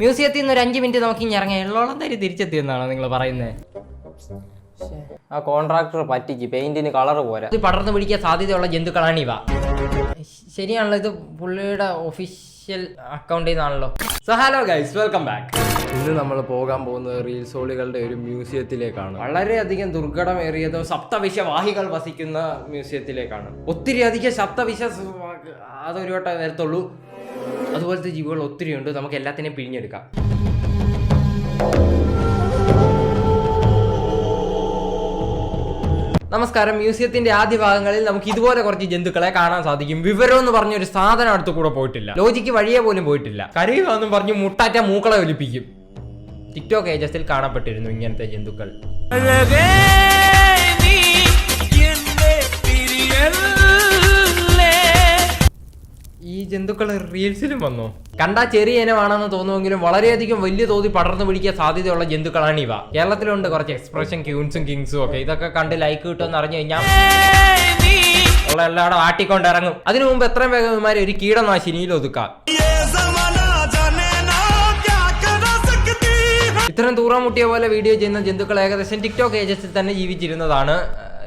മ്യൂസിയത്തിൽ നിന്ന് ഒരു 5 മിനിറ്റ് നോക്കി ഇറങ്ങി എള്ളോളം തരി തിരിച്ചെത്തിയെന്നാണോ നിങ്ങൾ പറയുന്നത്? ആ കോൺട്രാക്ടർ പറ്റിക്ക്, പെയിന്റിന് കളർ പോരാ. ഇത് പടർന്നു പിടിക്കാൻ സാധ്യതയുള്ള ജന്തുക്കളാണ് ഇവ. ശരിയാണല്ലോ, ഇത് പുള്ളിയുടെ ഒഫീഷ്യൽ അക്കൗണ്ടിൽ നിന്നാണല്ലോ. So hello guys, welcome back. ഇന്ന് നമ്മൾ പോകാൻ പോകുന്നത് റീൽസോളികളുടെ ഒരു മ്യൂസിയത്തിലേക്കാണ്. വളരെയധികം ദുർഘടമേറിയതും സപ്തവിഷവാഹികൾ വസിക്കുന്ന മ്യൂസിയത്തിലേക്കാണ്. ഒത്തിരി അധികം അതൊരു വട്ടം വരത്തുള്ളൂ. അതുപോലത്തെ ജീവികൾ ഒത്തിരി ഉണ്ട്, നമുക്ക് എല്ലാത്തിനെയും പിഴിഞ്ഞെടുക്കാം. നമസ്കാരം. മ്യൂസിയത്തിന്റെ ആദ്യ ഭാഗങ്ങളിൽ നമുക്ക് ഇതുപോലെ കുറച്ച് ജന്തുക്കളെ കാണാൻ സാധിക്കും. വിവരം എന്ന് പറഞ്ഞൊരു സാധനം അടുത്ത് കൂടെ പോയിട്ടില്ല. ലോജിക്ക് വഴിയെ പോലും പോയിട്ടില്ല. കരയുവാന്നും പറഞ്ഞ് മുട്ടാറ്റ മൂക്കളെ ഒലിപ്പിക്കും. ടിക്ടോക്ക് ഏജസിൽ കാണപ്പെട്ടിരുന്നു ഇങ്ങനത്തെ ജന്തുക്കൾ. ഈ ജന്തുക്കൾ റീൽസിലും വന്നോ? കണ്ടാ ചെറിയ ഇനമാണെന്ന് തോന്നുമെങ്കിലും വളരെയധികം വലിയ തോതിൽ പടർന്നു പിടിക്കാൻ സാധ്യതയുള്ള ജന്തുക്കളാണ് ഇവ. കേരളത്തിലുണ്ട് കുറച്ച് എക്സ്പ്രഷൻ ക്യൂൻസും കിങ്സും ഒക്കെ. ഇതൊക്കെ കണ്ട് ലൈക്ക് കിട്ടുമെന്ന് അറിഞ്ഞു കഴിഞ്ഞാൽ ഉള്ള എല്ലാവരും ആട്ടിക്കൊണ്ടിറങ്ങും. അതിനു മുമ്പ് എത്രയും വേഗം ഇവന്മാരെ ഒരു കീടനാശിനിയിൽ ഒതുക്കാം. ഇത്രയും തൂറാൻ മുട്ടിയ പോലെ വീഡിയോ ചെയ്യുന്ന ജന്തുക്കൾ ഏകദേശം ടിക്ടോക്ക് ഏജൻസിൽ തന്നെ ജീവിച്ചിരുന്നതാണ്.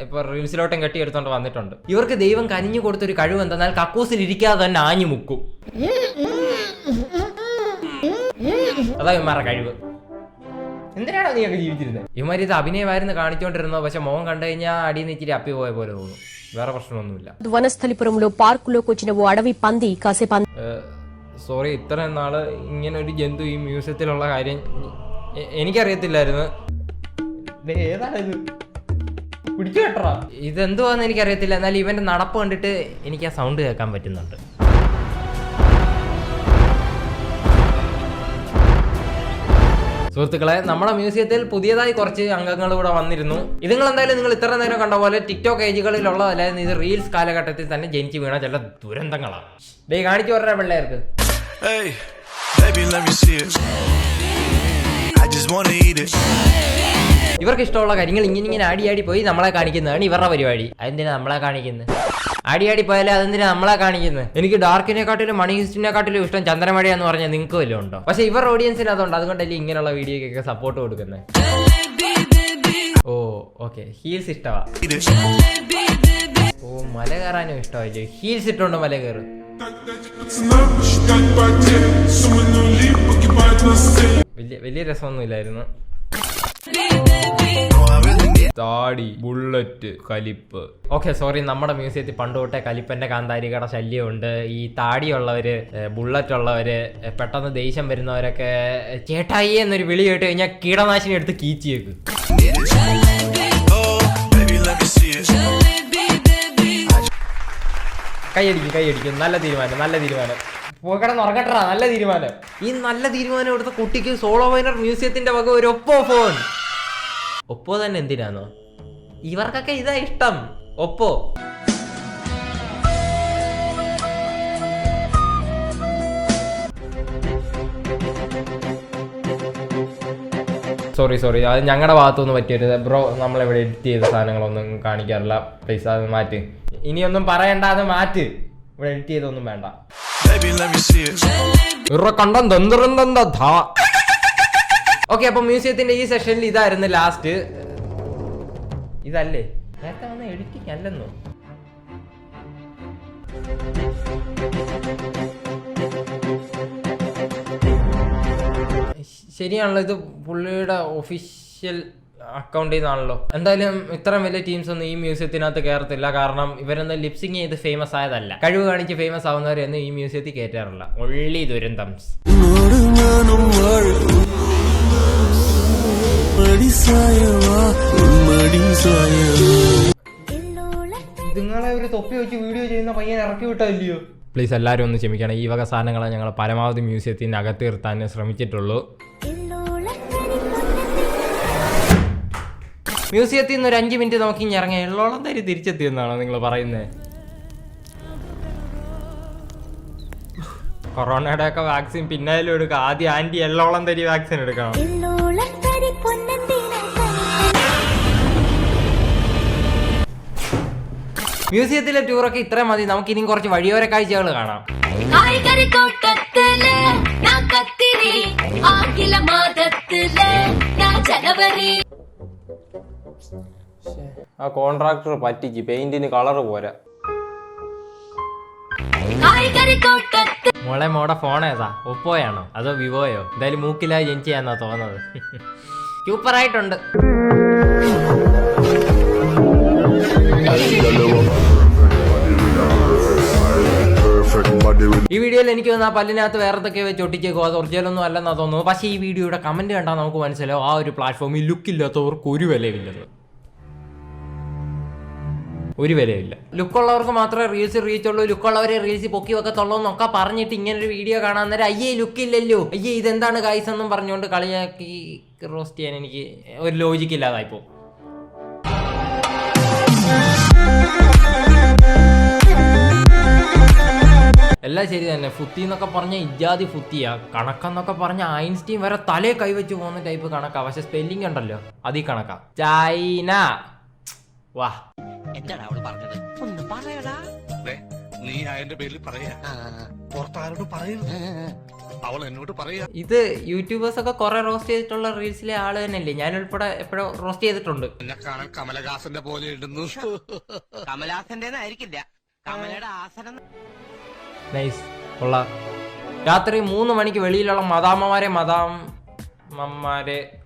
ഇപ്പൊ റീൽസിലോട്ടും കെട്ടിയെടുത്തോണ്ട് വന്നിട്ടുണ്ട്. ഇവർക്ക് ദൈവം കനിഞ്ഞു കൊടുത്തൊരു കഴിവ് എന്തെന്നാൽ കക്കൂസിൽ ഇരിക്കാതെ തന്നെ ആഞ്ഞു മുക്കും. അതാ ഇവന്മാരുടെ കഴിവ്. എന്തിനാണോ നീയൊക്കെ ജീവിച്ചിരുന്നത്? ഇവന്മാർ ഇത് അഭിനയമായിരുന്നു കാണിച്ചോണ്ടിരുന്നത്. പക്ഷെ മോഹം കണ്ടു കഴിഞ്ഞാൽ അടിയിൽ ഇച്ചിരി അപ്പി പോയ പോലെ തോന്നും. വേറെ പ്രശ്നമൊന്നുമില്ല. వనస్థలిపురంలో పార్కులోకి వచ్చిన ఓ అడవి పంది కాసేపు സോറി, ഇത്രയും നാള് ഇങ്ങനെ ഒരു ജന്തു ഈ മ്യൂസിയത്തിലുള്ള കാര്യം എനിക്കറിയത്തില്ലായിരുന്നു. ഏതാണിത്? പിടിച്ചു കേട്ടറാ. ഇതെന്തുവാന്ന് എനിക്കറിയത്തില്ല. എന്നാൽ ഇവന്റെ നടപ്പ് കണ്ടിട്ട് എനിക്ക് ആ സൗണ്ട് കേൾക്കാൻ പറ്റുന്നുണ്ട്. സുഹൃത്തുക്കളെ, നമ്മുടെ മ്യൂസിയത്തിൽ പുതിയതായി കുറച്ച് അംഗങ്ങൾ കൂടെ വന്നിരുന്നു. ഇതുങ്ങൾ എന്തായാലും നിങ്ങൾ ഇത്ര നേരം കണ്ട പോലെ ടിക്ടോക്ക് ഏജുകളിലുള്ളതല്ല. ഇത് റീൽസ് കാലഘട്ടത്തിൽ തന്നെ ജനിച്ചു വീണ ചില ദുരന്തങ്ങളാണ്. ഡേ കാണിച്ചു പറഞ്ഞ പിള്ളേർക്ക്. ഇവർക്ക് ഇഷ്ടമുള്ള കാര്യങ്ങൾ ഇങ്ങനെ ആടി പോയി നമ്മളെ കാണിക്കുന്നതാണ് ഇവരുടെ പരിപാടി. അതെന്തിനാ നമ്മളെ കാണിക്കുന്നത്? ആടി പോയാലേ അതെന്തിനാ നമ്മളെ കാണിക്കുന്നത്? എനിക്ക് ഡാർക്കിനെക്കാട്ടിലും മണി ഹിസ്റ്റിനെക്കാട്ടിലും ഇഷ്ടം ചന്ദ്രമഴ എന്ന് പറഞ്ഞാൽ നിങ്ങൾക്ക് വല്ലതും ഉണ്ടോ? പക്ഷെ ഇവരുടെ ഓഡിയൻസിന് അതുകൊണ്ട്. അതുകൊണ്ടല്ലേ ഇങ്ങനെയുള്ള വീഡിയോക്കൊക്കെ സപ്പോർട്ട് കൊടുക്കുന്നത്. ഓ ഓക്കെ, ഹീൽസ് ഇഷ്ടമാ. ഓ, മല കയറാനും ഇഷ്ടമല്ലേ? ഹീൽസ് ഇട്ടോണ്ട് മല കയറും. വലിയ രസമൊന്നുമില്ലായിരുന്നു. താടി, ബുള്ളറ്റ്, കലിപ്പ്. ഓക്കെ സോറി, നമ്മുടെ മ്യൂസിയത്തിൽ പണ്ട് തൊട്ടേ കലിപ്പന്റെ കാന്താരികയുടെ ശല്യമുണ്ട്. ഈ താടിയുള്ളവര്, ബുള്ളറ്റ് ഉള്ളവര്, പെട്ടെന്ന് ദേഷ്യം വരുന്നവരൊക്കെ ചേട്ടായി എന്നൊരു വിളി കേട്ട് കഴിഞ്ഞാൽ കീടനാശിനി എടുത്ത് കീച്ചിയേക്ക്. കൈയടിക്കും. നല്ല തീരുമാനം. പോകടന്നുറങ്ങട്ടാ, നല്ല തീരുമാനം. ഈ നല്ല തീരുമാനം എടുത്ത കുട്ടിക്ക് സോളോ മൈനർ മ്യൂസിയത്തിന്റെ വക ഒരു ഒപ്പോ ഫോൺ. ഒപ്പോ തന്നെ എന്തിനാണോ? ഇവർക്കൊക്കെ ഇതാ ഇഷ്ടം, ഒപ്പോ. സോറി, അത് ഞങ്ങളുടെ ഭാഗത്തൊന്നും പറ്റിയത് ബ്രോ. നമ്മളിവിടെ എഡിറ്റ് ചെയ്ത സാധനങ്ങളൊന്നും കാണിക്കാറില്ല. പ്ലീസ് അത് മാറ്റ്. ഇനിയൊന്നും പറയണ്ട, അത് മാറ്റ്. ഇവിടെ എഡിറ്റ് ചെയ്തൊന്നും വേണ്ട. ഓക്കെ, അപ്പൊ മ്യൂസിയത്തിന്റെ ഈ സെഷനിൽ ഇതായിരുന്നു ലാസ്റ്റ്. ഇതല്ലേ നേരത്തെ വന്ന എഡിറ്റിംഗ് അല്ലെന്നോ? ശരിയാണല്ലോ, ഇത് പുള്ളിയുടെ ഒഫീഷ്യൽ അക്കൗണ്ടിൽ നിന്നാണല്ലോ. എന്തായാലും ഇത്രയും വലിയ ടീംസ് ഒന്നും ഈ മ്യൂസിയത്തിനകത്ത് കയറത്തില്ല. കാരണം ഇവരൊന്നും ലിപ്സിങ് ചെയ്ത് ഫേമസ് ആയതല്ല. കഴിവ് കാണിച്ച് ഫേമസ് ആവുന്നവരെയൊന്നും ഈ മ്യൂസിയത്തിൽ കയറ്റാറില്ല. ഒള്ളി ദുരന്തംസ്. നിങ്ങളെ ഒരു തൊപ്പി വെച്ച് വീഡിയോ ചെയ്യുന്ന പയ്യൻ ഇറക്കി വിട്ടില്ലയോ? പ്ലീസ് എല്ലാവരും ഒന്ന് ക്ഷമിക്കണം. ഈ വക സാധനങ്ങളെ ഞങ്ങൾ പരമാവധി മ്യൂസിയത്തിന് അകത്ത് നിർത്താൻ ശ്രമിച്ചിട്ടുള്ളൂ. മ്യൂസിയത്തിൽ നിന്ന് ഒരു 5 മിനിറ്റ് നോക്കി ഇറങ്ങി എള്ളോളം തരി തിരിച്ചെത്തിയെന്നാണോ നിങ്ങൾ പറയുന്നത്? കൊറോണയുടെ ഒക്കെ വാക്സിൻ പിന്നാലും എടുക്കുക. ആദ്യം ആന്റി എള്ളോളം തരി വാക്സിൻ എടുക്കണം. മ്യൂസിയത്തിലെ ടൂറൊക്കെ ഇത്ര മതി. നമുക്ക് ഇനിയും കുറച്ച് വഴിയോര കാഴ്ചകൾ കാണാം. ആ കോൺട്രാക്ടർ പറ്റിച്ച്, പെയിന്റിന് കളർ പോരാ. മോടെ ഫോൺ ഏതാ? ഒപ്പോയാണോ അതോ വിവോയോ? എന്തായാലും മൂക്കിലായി ജനിച്ച് ചെയ്യാന്നാ തോന്നുന്നത്. സൂപ്പറായിട്ടുണ്ട്. ഈ വീഡിയോയിൽ എനിക്ക് തോന്നുന്നു ആ പല്ലിനകത്ത് വേറെ എന്തൊക്കെ വെച്ച് ഒട്ടിച്ചേക്കോ, അത് ഒറിജിനലൊന്നും അല്ലെന്നാ തോന്നുന്നു. പക്ഷേ ഈ വീഡിയോയുടെ കമന്റ് കണ്ടാൽ നമുക്ക് മനസ്സിലാവും ആ ഒരു പ്ലാറ്റ്ഫോമിൽ ലുക്കില്ലാത്തവർക്ക് ഒരു വിലയില്ലെന്ന്. ഒരു വിലയില്ല. ലുക്കുള്ളവർക്ക് മാത്രമേ റീൽസ് റീച്ചുള്ളൂ, ലുക്കുള്ളവരെ റീൽസ് പൊക്കി വെക്കത്തുള്ളൂ എന്നൊക്കെ പറഞ്ഞിട്ട് ഇങ്ങനൊരു വീഡിയോ കാണാൻ നേരം അയ്യേ ലുക്കില്ലല്ലോ, അയ്യേ ഇതെന്താണ് ഗൈസ് എന്നും പറഞ്ഞുകൊണ്ട് കളിയാക്കി റോസ്റ്റ് ചെയ്യാൻ എനിക്ക് ഒരു ലോജിക്ക് ഇല്ലാതായിപ്പോ. എല്ലാം ശരി തന്നെ. ഫുത്തി എന്നൊക്കെ പറഞ്ഞ ഇജാതി ഫുത്തിയാ, കണക്കെന്നൊക്കെ പറഞ്ഞ ഐൻസ്റ്റീൻ വരെ തലേ കൈവച്ച് പോകുന്ന ടൈപ്പ് കണക്കാ. പക്ഷെ സ്പെല്ലിംഗ് ഉണ്ടല്ലോ അതീ കണക്കാ. ചൈന. വാ, എന്താണ് അവള് പറഞ്ഞത്? ഒന്ന് പറയടാ. നീ അതിന്റെ പേരിൽ പറയാ, പുറത്താരോട് പറയരുത്, അവൾ എന്നോട് പറയാ. ഇത് യൂട്യൂബേഴ്സ് ഒക്കെ കുറെ റോസ്റ്റ് ചെയ്തിട്ടുള്ള റീൽസിലെ ആള് തന്നെയല്ലേ? ഞാൻ ഉൾപ്പെടെ എപ്പോഴും റോസ്റ്റ് ചെയ്തിട്ടുണ്ട്. എന്നെ കാണാൻ കമലഹാസന്റെ പോലെ ഇടുന്നു. കമലഹാസന്റെ ആയിരിക്കില്ല, കമലയുടെ ആസനം. നൈസ്, കൊള്ളാം. രാത്രി 3 മണിക്ക് വെളിയിലുള്ള മദാമ്മമാരെ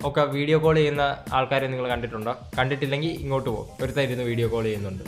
ഒക്കെ വീഡിയോ കോൾ ചെയ്യുന്ന ആൾക്കാരെ നിങ്ങൾ കണ്ടിട്ടുണ്ടോ? കണ്ടിട്ടില്ലെങ്കിൽ ഇങ്ങോട്ട് പോകും, ഒരുത്തായിരുന്നു വീഡിയോ കോൾ ചെയ്യുന്നുണ്ട്.